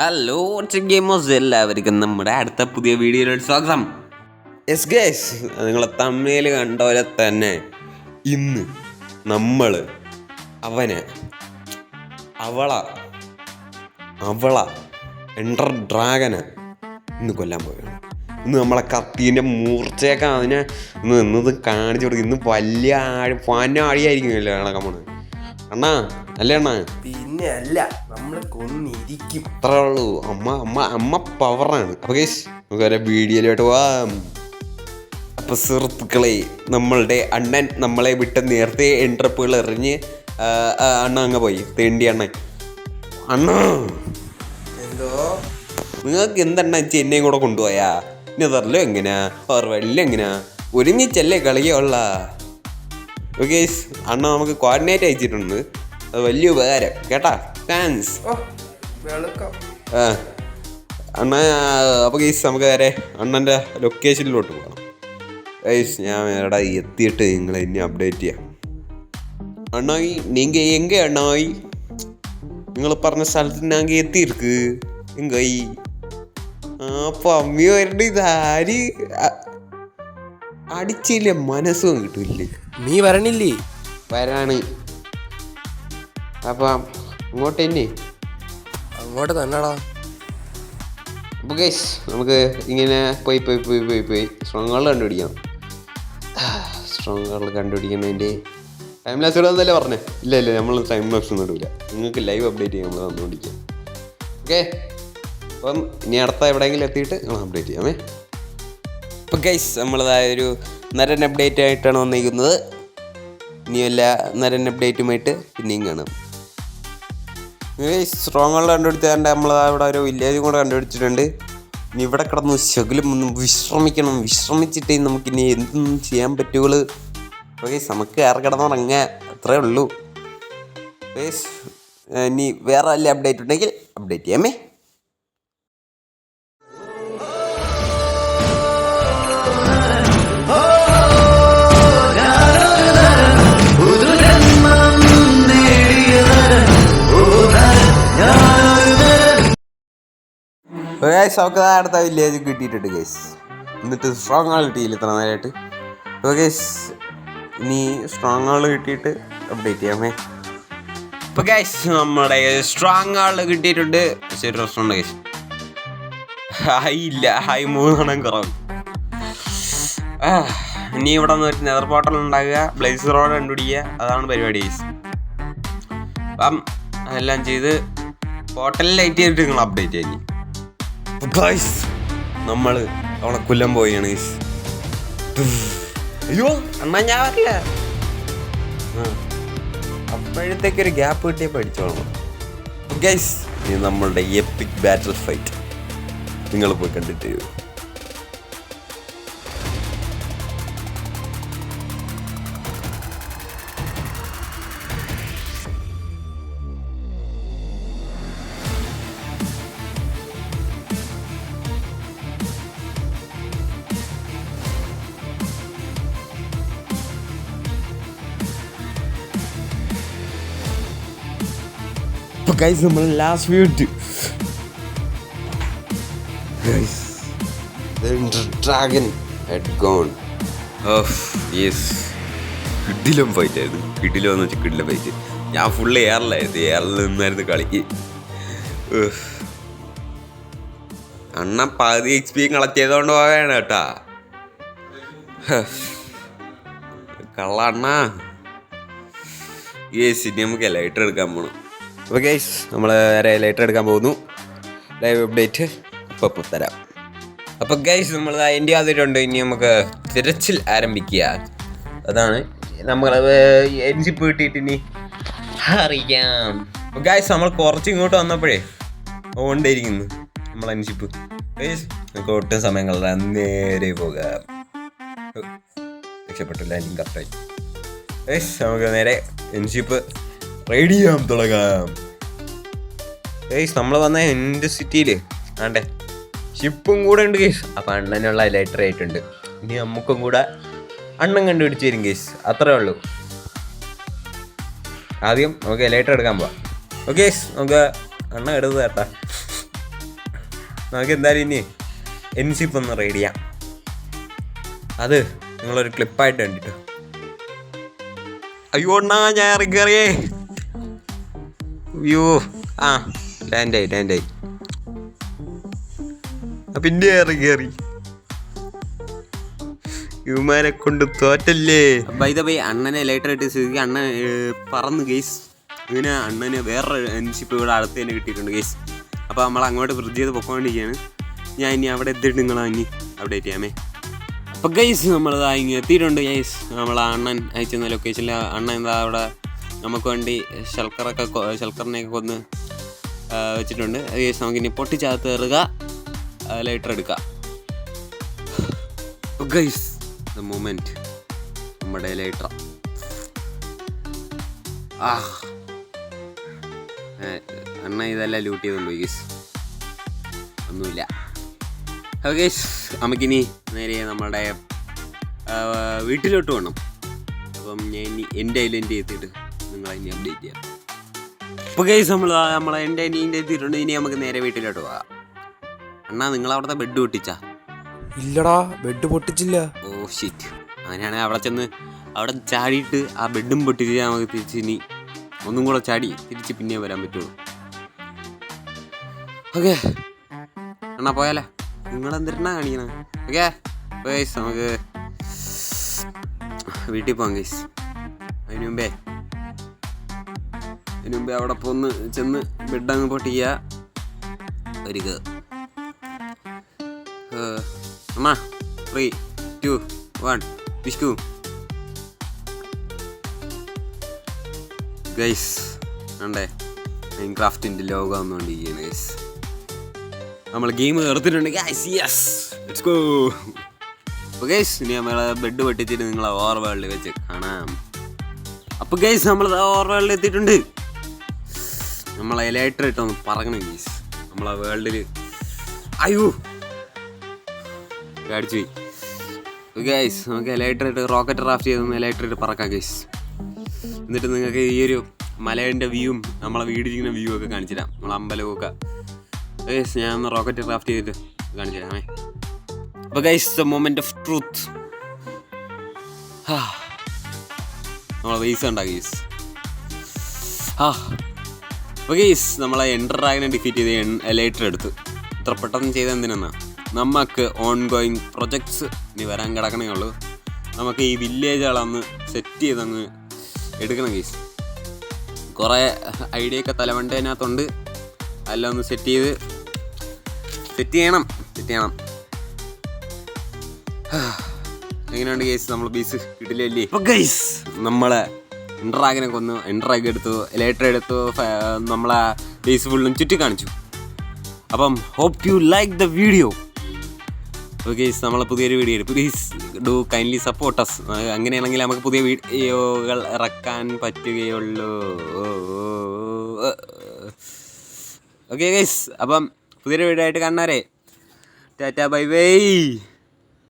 Hello gamers, എല്ലാവർക്കും നമ്മുടെ അടുത്ത പുതിയ വീഡിയോയിലോട്ട് സ്വാഗതം. യെസ് ഗൈസ്, നിങ്ങളെ തമിഴിൽ കണ്ട പോലെ തന്നെ ഇന്ന് നമ്മൾ അവള എൻഡർ ഡ്രാഗനെ ഇന്ന് കൊല്ലാൻ പോവുകയാണ്. ഇന്ന് നമ്മളെ കത്തീൻ്റെ മൂർച്ചയൊക്കെ അതിനെ ഇന്നത് കാണിച്ചു കൊടുക്കും. ഇന്ന് വലിയ ആഴിയായിരിക്കുമല്ലോ കണക്കാൻ പോണത്. അണ്ണാ അല്ലേ അണ്ണാ? പിന്നെ അല്ല, നമ്മളെ കൊന്നിരിക്കും. അത്രേ ഉള്ളൂ. അമ്മ പവറാണ്. അപ്പോൾ ഗൈസ് നമുക്ക് വരെ വീഡിയോയിലോട്ട് പോവാം. അപ്പോൾ സുഹൃത്തുക്കളെ, നമ്മളുടെ അണ്ണൻ നമ്മളെ വിട്ട് നേരത്തെ എൻട്രപ്പുകൾ എറിഞ്ഞ് അണ്ണ അങ്ങ് പോയി. തേണ്ടി അണ്ണൻ എന്തോ നിങ്ങൾക്ക് എന്തെണ്ണ എന്നെയും കൂടെ കൊണ്ടുപോയാ? നെതറിലും എങ്ങനെയാ, ഓർവെല്ലും എങ്ങനെയാ? ഒരുമിച്ചല്ലേ കളിയുള്ള. ഓക്കെ അണ്ണ നമുക്ക് കോർഡിനേറ്റ് അയച്ചിട്ടുണ്ട്. അത് വലിയ ഉപകാരം കേട്ടാ. താങ്ക്സ്. അണ്ണ അപ്പോൾ ഗൈസ് നമുക്ക് നേരെ അണ്ണൻ്റെ ലൊക്കേഷനിലോട്ട് പോകണം. ഗൈസ് ഞാൻ എടാ എത്തിയിട്ട് നിങ്ങളെ ഇനി അപ്ഡേറ്റ് ചെയ്യാം. അണ്ണായി നിങ്ങൾ എங்கே അണ്ണായി? നിങ്ങൾ പറഞ്ഞ സ്ഥലത്ത് ഞാൻ എത്തിയിருக்கு എങ്കായി. അപ്പോൾ അമ്മയോ വരണ്ട. ഇതാര് അടിച്ചില്ലേ മനസ്സും കിട്ടൂല്ലേ? നീ വരണില്ലേ? വരാണ്. അപ്പം ഇങ്ങോട്ട് തന്നെ അങ്ങോട്ട് തന്നെടാ. അപ്പോൾ ഗൈസ് നമുക്ക് ഇങ്ങനെ പോയി സ്ട്രോങ് ഹാൾ കണ്ടുപിടിക്കാം. സ്ട്രോങ് ഹാൾ കണ്ടുപിടിക്കുന്നതിൻ്റെ ടൈം ലാപ്സ് ഇടാന്നല്ലേ പറഞ്ഞേ? ഇല്ല നമ്മൾ ടൈം ലാപ്സ് ഒന്നും ഇടില്ല. നിങ്ങൾക്ക് ലൈവ് അപ്ഡേറ്റ് ചെയ്യാൻ നമ്മൾ തന്നുകൊണ്ടിരിക്കാം. ഓക്കെ, അപ്പം ഇനി അടുത്ത എവിടെയെങ്കിലും എത്തിയിട്ട് നമ്മൾ അപ്ഡേറ്റ് ചെയ്യാമേ. അപ്പോൾ ഗൈസ് നമ്മളതായൊരു നരൻ അപ്ഡേറ്റ് ആയിട്ടാണ് വന്നിരിക്കുന്നത്. ഇനിയല്ല നരൻ അപ്ഡേറ്റുമായിട്ട് പിന്നെയും കാണാം. സ്ട്രോങ് ഹാൾ കണ്ടുപിടിച്ചാണ്ട് നമ്മൾ അവിടെ ഒരു വില്ലേജും കൂടെ കണ്ടുപിടിച്ചിട്ടുണ്ട്. ഇനി ഇവിടെ കിടന്ന് ശകലും ഒന്ന് വിശ്രമിച്ചിട്ടേ നമുക്കിനി എന്തൊന്നും ചെയ്യാൻ പറ്റുള്ളൂ. ഓക്കെ, നമുക്ക് ഏറെ കിടന്നുറങ്ങുക, അത്രേ ഉള്ളൂ. ഇനി വേറെ വല്ല അപ്ഡേറ്റ് ഉണ്ടെങ്കിൽ അപ്ഡേറ്റ് ചെയ്യാമേ. നമുക്ക് അടുത്ത വില്ലേജ് കിട്ടിയിട്ടുണ്ട് ഗൈസ്. എന്നിട്ട് സ്ട്രോങ് ഹാൾ കിട്ടിയില്ല ഇത്ര നേരമായിട്ട്. അപ്പോൾ ഗൈസ് ഇനി സ്ട്രോങ് ഹാൾ കിട്ടിയിട്ട് അപ്ഡേറ്റ് ചെയ്യാമേ. ഇപ്പോൾ ഗൈസ് നമ്മുടെ സ്ട്രോങ് ഹാൾ കിട്ടിയിട്ടുണ്ട്. ശരി, പ്രശ്നമുണ്ട് ഗൈസ്. ഇല്ല 3 കുറവ്. ഇനി ഇവിടെ നിന്ന് ഒരു നെതർ പോർട്ടൽ ഉണ്ടാക്കുക, ബ്ലേസ് റോഡ് കണ്ടുപിടിക്കുക, അതാണ് പരിപാടി ഗൈസ്. അപ്പം അതെല്ലാം ചെയ്ത് പോർട്ടലിൽ ലൈറ്റ് ചെയ്തിട്ട് നിങ്ങൾ അപ്ഡേറ്റ് ചെയ്യാം. ഗൈസ് നമ്മൾ അവളെ കൊല്ലാൻ പോവുകയാണ് ഗൈസ്. അയ്യോ അണ്ണാ ഞാൻ വരില്ല. അപ്പോഴത്തേക്കൊരു ഗ്യാപ്പ് കിട്ടിയപ്പോൾ അടിച്ചോളണം. ഗൈസ് ഇനി നമ്മളുടെ എപ്പിക് ബാറ്റിൽ ഫൈറ്റ് നിങ്ങൾ പോയി കണ്ടിട്ട് വരൂ. ഗൈസ് നമ്മൾ ലാസ്റ്റ് വീട്ട് ഡ്രാഗൻ ഹാഡ് ഗോൺ. കിടിലം ഫൈറ്റ് ആയിരുന്നു. കിടിലെന്ന് വെച്ചാൽ കിടിലം ഫൈറ്റ്. ഞാൻ ഫുള്ള് എയറിലായിരുന്നു. എയറിൽ നിന്നായിരുന്നു കളിക്ക്. അണ്ണ പകുതി XP കളക്ട് ചെയ്തോണ്ട് പോവുകയാണ് കേട്ടാ. കള്ള അണ്ണാ. ഇനി നമുക്ക് ലൈറ്റർ എടുക്കാൻ പോകണം. അപ്പോൾ ഗൈസ് നമ്മൾ വേറെ ലൈറ്റർ എടുക്കാൻ പോകുന്നു. ലൈവ് അപ്ഡേറ്റ് അപ്പോൾ തരാം. അപ്പോൾ ഗൈസ് നമ്മൾ എൻ്റെ ആദ്യമായിട്ടുണ്ട്. ഇനി നമുക്ക് തിരച്ചിൽ ആരംഭിക്കുക. അതാണ് നമ്മൾ എൻജിപ്പ് കിട്ടിയിട്ട് ഇനി അറിയാം. അപ്പോൾ ഗൈസ് നമ്മൾ കുറച്ച് ഇങ്ങോട്ട് വന്നപ്പോഴേ കൊണ്ടേയിരിക്കുന്നു നമ്മൾ എൻജിപ്പ്. ഗൈസ് നമുക്ക് ഒട്ടും സമയം കളയാൻ നേരെ പോകാം. രക്ഷപ്പെട്ടില്ല, എനിക്ക് കറക്റ്റായി. ഗൈസ് നമുക്ക് നേരെ എൻജിപ്പ് റെഡി ചെയ്യാൻ തുടങ്ങാം. ഗൈസ് നമ്മൾ വന്ന എൻ്റെ സിറ്റിയിൽ ആണ്ടേ ഷിപ്പും കൂടെ ഉണ്ട് ഗൈസ്. അപ്പം അണ്ണനുള്ള ലൈറ്റർ ആയിട്ടുണ്ട്. ഇനി നമുക്കും കൂടെ അണ്ണൻ കണ്ടുപിടിച്ച് തരും ഗൈസ്, അത്രേ ഉള്ളൂ. ആദ്യം നമുക്ക് ലൈറ്റർ എടുക്കാൻ പോവാം. ഓക്കെ നമുക്ക് അണ്ണൻ എടുത്ത് കേട്ടാ. നമുക്ക് എന്തായാലും ഇനി എൻസിപ്പ് ഒന്ന് റൈഡ് ചെയ്യാം. അത് നിങ്ങളൊരു ക്ലിപ്പായിട്ട് കണ്ടിട്ടോ. അയ്യോ അണ്ണാ ഞാൻ ഇറങ്ങിയറിയേ. അയ്യോ ആ ലാൻഡായി പിന്നെ ഇറങ്ങി ഇവന്മാരെ കൊണ്ട് തോറ്റല്ലേ. ബൈ ദ ബൈ അണ്ണനെ ലേറ്റർ ആയിട്ട് സ്ഥിതിക്ക് അണ്ണൻ പറന്ന് ഗെയ്സ്. ഇങ്ങനെ അണ്ണന് വേറൊരു എൻഷിപ്പ് ഇവിടെ അടുത്ത് തന്നെ കിട്ടിയിട്ടുണ്ട് ഗെയ്സ്. അപ്പോൾ നമ്മൾ അങ്ങോട്ട് വൃത്തി ചെയ്ത് പൊക്കോണ്ടിരിക്കുകയാണ്. ഞാൻ ഇനി അവിടെ എത്തിയിട്ട് നിങ്ങളാ ഇനി അപ്ഡേറ്റ് ചെയ്യാമേ. അപ്പോൾ ഗെയ്സ് നമ്മൾ ഇങ്ങ് എത്തിയിട്ടുണ്ട് ഗെയ്സ്. നമ്മൾ അണ്ണൻ അയച്ചുന്ന ലൊക്കേഷനിൽ അണ്ണൻ എന്താ അവിടെ നമുക്ക് വേണ്ടി ഷൽക്കറിനെയൊക്കെ കൊന്ന് വെച്ചിട്ടുണ്ട്. ഗെയ്സ് നമുക്കിനി പൊട്ടിച്ചകത്ത് കയറുക, ലൈറ്റർ എടുക്കുക. ഗെയ്സ് ദ മൊമെന്റ് നമ്മുടെ ലൈറ്റർ. അണ്ണ ഇതെല്ലാം ലൂട്ട് ചെയ്തുകൊണ്ട് പോയി ഗെയ്സ്. ഒന്നുമില്ല. അപ്പോൾ ഗെയ്സ് നമുക്കിനി നേരെ നമ്മുടെ വീട്ടിലോട്ട് വേണം. അപ്പം ഞാൻ ഇനി എൻ്റെ ഐലൻഡ് എത്തിയിട്ട് നിങ്ങളെ ഇനി അപ്ഡേറ്റ് ചെയ്യാം. അപ്പോൾ ഗെയ്സ് നമ്മളെ എൻ്റെ അനിയൻ്റെ എത്തിയിട്ടുണ്ട്. ഇനി നമുക്ക് നേരെ വീട്ടിലോട്ട് പോകാം. അണ്ണാ നിങ്ങളവിടുത്തെ ബെഡ് പൊട്ടിച്ചാ? ഇല്ലടാ, ബെഡ് പൊട്ടിച്ചില്ല. Oh shit. അങ്ങനെയാണെങ്കിൽ അവിടെ ചെന്ന് അവിടെ ചാടിയിട്ട് ആ ബെഡും പൊട്ടിച്ച് നമുക്ക് തിരിച്ച് ഇനി ഒന്നും കൂടെ ചാടി തിരിച്ച് പിന്നെ വരാൻ പറ്റുള്ളൂ. ഓക്കെ അണ്ണാ പോയാലേ? നിങ്ങളെന്തിനാ കാണിക്കണേ? ഓക്കെ ഗൈസ് നമുക്ക് വീട്ടിൽ പോകാം ഗൈസ്. അതിന് മുമ്പേ അവിടെ പോന്ന് ചെന്ന് ബെഡങ്ങ് പൊട്ടിക്കുക. ഒരു അമ്മ 3, 2, 1 വിഷ്ണു. ഗൈസ് ആണ്ടേ മൈൻക്രാഫ്റ്റിൻ്റെ ലോഗോ വന്നുകൊണ്ടിരിക്കുകയാണ് ഗൈസ്. നമ്മൾ ഗെയിം തീർത്തിട്ടുണ്ട് ഗൈസ്. Yes let's go. അപ്പോൾ ഗൈസ് ഇനി നമ്മളെ ബെഡ് പൊട്ടിച്ചിട്ട് നിങ്ങളെ ഓവർ വേൾഡിൽ വെച്ച് കാണാം. അപ്പോൾ ഗൈസ് നമ്മൾ ഓവർ വേൾഡിൽ എത്തിയിട്ടുണ്ട്. നമ്മളെ ലൈറ്റർ ഇട്ടൊന്ന് പറയണം ഗൈസ്. നമ്മളെ വേൾഡിൽ അയ്യോ അടിച്ചു പോയി ഗൈസ്. നമുക്ക് ലൈറ്റർ ഇട്ട് റോക്കറ്റ് ക്രാഫ്റ്റ് ചെയ്തൊന്ന് ലൈറ്റർ ഇട്ട് പറക്കാം ഗൈസ്. എന്നിട്ട് നിങ്ങൾക്ക് ഈ ഒരു മലേൻ്റെ വ്യൂവും നമ്മളെ വീടിരിക്കുന്ന വ്യൂ ഒക്കെ കാണിച്ചു തരാം. നമ്മളെ അമ്പലമൊക്കെ ഗൈസ് ഞാൻ ഒന്ന് റോക്കറ്റ് ക്രാഫ്റ്റ് ചെയ്തിട്ട് കാണിച്ചു തരാമേ. അപ്പോൾ guys the moment of truth. നമ്മളെ വെയ്സ് ഉണ്ടാ ഗൈസ്. അപ്പോൾ ഗൈസ് നമ്മളെ എൻഡർ ഡ്രാഗനെ ഡിഫീറ്റ് ചെയ്ത് ലൈറ്റർ എടുത്ത് ഇത്ര പെട്ടെന്ന് ചെയ്ത് എന്തിനാ നമുക്ക് ഓൺ ഗോയിങ് പ്രൊജക്ട്സ് ഇനി വരാൻ കിടക്കണേ ഉള്ളൂ. നമുക്ക് ഈ വില്ലേജുകളൊന്ന് സെറ്റ് ചെയ്തങ്ങ് എടുക്കണം ഗൈസ്. കുറേ ഐഡിയ ഒക്കെ തലവണ്ടതിനകത്തുണ്ട്. അതെല്ലാം ഒന്ന് സെറ്റ് ചെയ്യണം. എങ്ങനെയുണ്ട് ഗൈസ് നമ്മൾ ബീസ് കിട്ടില്ലേ? അപ്പോൾ ഗൈസ് നമ്മളെ എൻഡ്രാഗനെ കൊന്നു, എൻഡ്രാഗ് എടുത്തു, ലൈറ്റർ എടുത്തു, നമ്മളെ ബേസ് ഫുള്ളും ചുറ്റി കാണിച്ചു. അപ്പം hope you like the video. Okay നമ്മളെ പുതിയൊരു video please do kindly support us. അങ്ങനെയാണെങ്കിൽ നമുക്ക് പുതിയ വീഡിയോകൾ ഇറക്കാൻ പറ്റുകയുള്ളൂ. ഓക്കെ ഗൈസ് അപ്പം പുതിയൊരു വീഡിയോ ആയിട്ട് കാണാറേ. Tata bye bye.